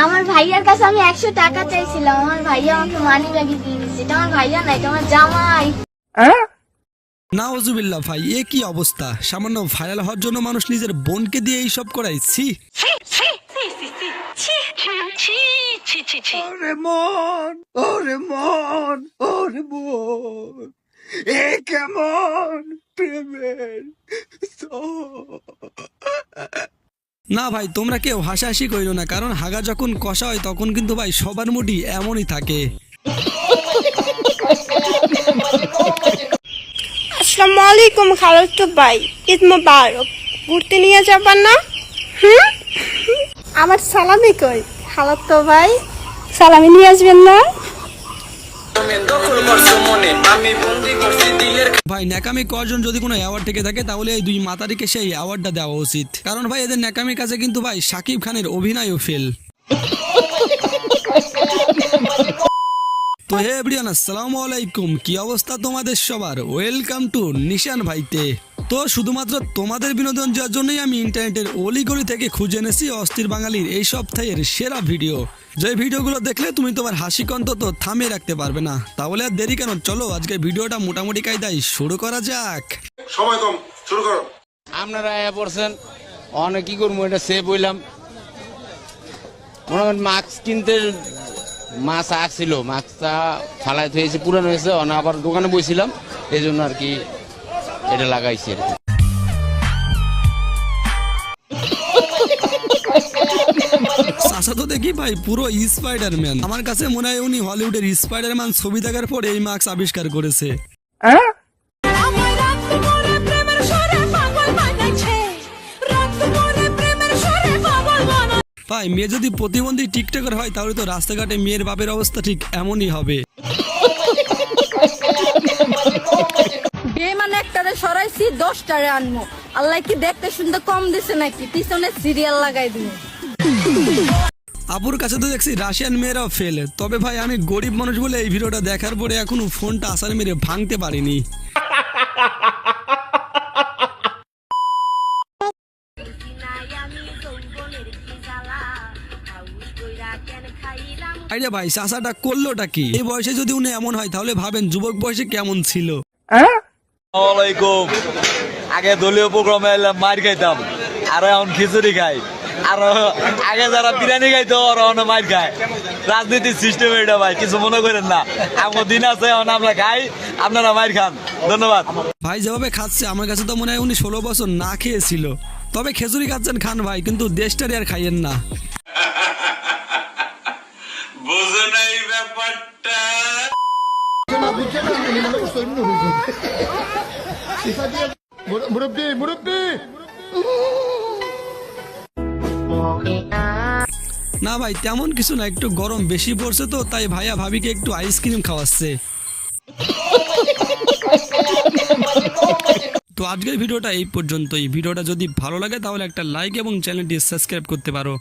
আমার ভাইয়ার কাছে আমি 100 টাকা চাইছিলাম, আমার ভাইয়া আমাকে মানি ব্যাগে দিয়ে দিচ্ছে। এটা আমার ভাইয়া না, এটা আমার জামাই। নাউজুবিল্লাহ ভাই, এ কি অবস্থা! সামান্য ভাইরাল হওয়ার জন্য মানুষ নিজের বোনকে দিয়ে এইসব করাইছি। ওরে মন, ওরে মন, ওরে মন, এ কেমন প্রেমের না ভাই, তোমরা কেউ হাসাহাসি কইরো না, কারণ হাগা যখন কষা হয় তখন কিন্তু ভাই সবার মুডই এমনই থাকে। আসসালামু আলাইকুম খালাতো ভাই, ঈদ মোবারক। ঘুরতে নিয়ে যাবেন না? আমার সালামি কই খালাতো ভাই? সালামি নিয়ে আসবেন না? ভাই ন্যাকামি কজন যদি কোনো অ্যাওয়ার্ড থেকে থাকে তাহলে এই দুই মাতারিকে সেই অ্যাওয়ার্ডটা দেওয়া উচিত, কারণ ভাই এদের ন্যাকামির কাছে কিন্তু ভাই শাকিব খানের অভিনয়ও ফেল। তো হে এভরিওয়ান, আসসালামু আলাইকুম, কি অবস্থা তোমাদের সবার? ওয়েলকাম টু নিশান ভাইতে। তো শুধুমাত্র তোমাদের বিনোদন যাওয়ার জন্যই আমি ইন্টারনেটের অলিগলি থেকে খুঁজে এনেছি অস্থির বাঙালির এই সপ্তাহের সেরা ভিডিও, যে ভিডিওগুলো দেখলে তুমি তোমার হাসি অন্তত থামিয়ে রাখতে পারবে না। তাহলে আর দেরি কেন, চলো আজকে ভিডিওটা মোটামুটি কায়দায় শুরু করা যাক। সময় কম, শুরু করো। আপনারা আয়া পড়ছেন, অনেক কি করবো, এটা সেভ হইলাম। মনে করেন মাস্ক কিনতে মাছ আসছিল, মাছটা ফালাই হয়েছে, পুরানো হয়েছে, অনেক আবার দোকানে বইছিলাম, এই জন্য আর কি এটা লাগাইছি আর কি। চাচা তো দেখি ভাই পুরো স্পাইডারম্যান, আমার কাছে মনে হয় উনি হলিউডের স্পাইডারম্যান ছবি দেখার পর এই মাস্ক আবিষ্কার করেছে। ভাই মেয়ে যদি প্রতিবন্ধী টিকটকার হয় তাহলে তো রাস্তাঘাটে মেয়ের বাপের অবস্থা ঠিক এমনই হবে। বেমান একটারে সরাইছি 10টারে আনবো। আল্লাহ কি দেখতে শুনতে কম দিছে নাকি? পিছনে সিরিয়াল লাগাই দিন। আপুর কাছে তো দেখছি রাশিয়ান মেয়েরাও ফেল, তবে ভাই আমি গরিব মানুষ বলে এই ভিডিওটা দেখার পরে এখনো ফোনটা আসার মেরে ভাঙতে পারিনি। আরে ভাই চাচাটা করলোটা কি? এই বয়সে যদি উনি এমন হয় তাহলে ভাবেন যুবক বয়সে কেমন ছিল। আসসালামাইকুম। আগে দলীয় প্রোগ্রামে মার খাইতাম, আর এখন খিচুড়ি খাই। আর আগে যারা বিরিয়ানি খাইতো ওরা এখন মার খায়। রাজনীতির সিস্টেম এটা ভাই, কিছু মনে করেন না। এমন দিন আছে এখন আমরা খাই, আপনারা মার খান। ধন্যবাদ। ভাই যেভাবে খাচ্ছে আমার কাছে তো মনে হয় উনি 16 বছর না খেয়েছিল। তবে খেচুড়ি খাচ্ছেন খান ভাই, কিন্তু দেশটারে আর খাইয়েন না। বুঝো না এই ব্যাপারটা। না ভাই তেমন কিছু না, একটু গরম বেশি পড়ছে তো তাই ভাইয়া ভাবিকে একটু আইসক্রিম খাওয়াচ্ছে। তো আজকের ভিডিওটা এই পর্যন্তই। ভিডিওটা যদি ভালো লাগে তাহলে একটা লাইক এবং চ্যানেলটি সাবস্ক্রাইব করতে পারো।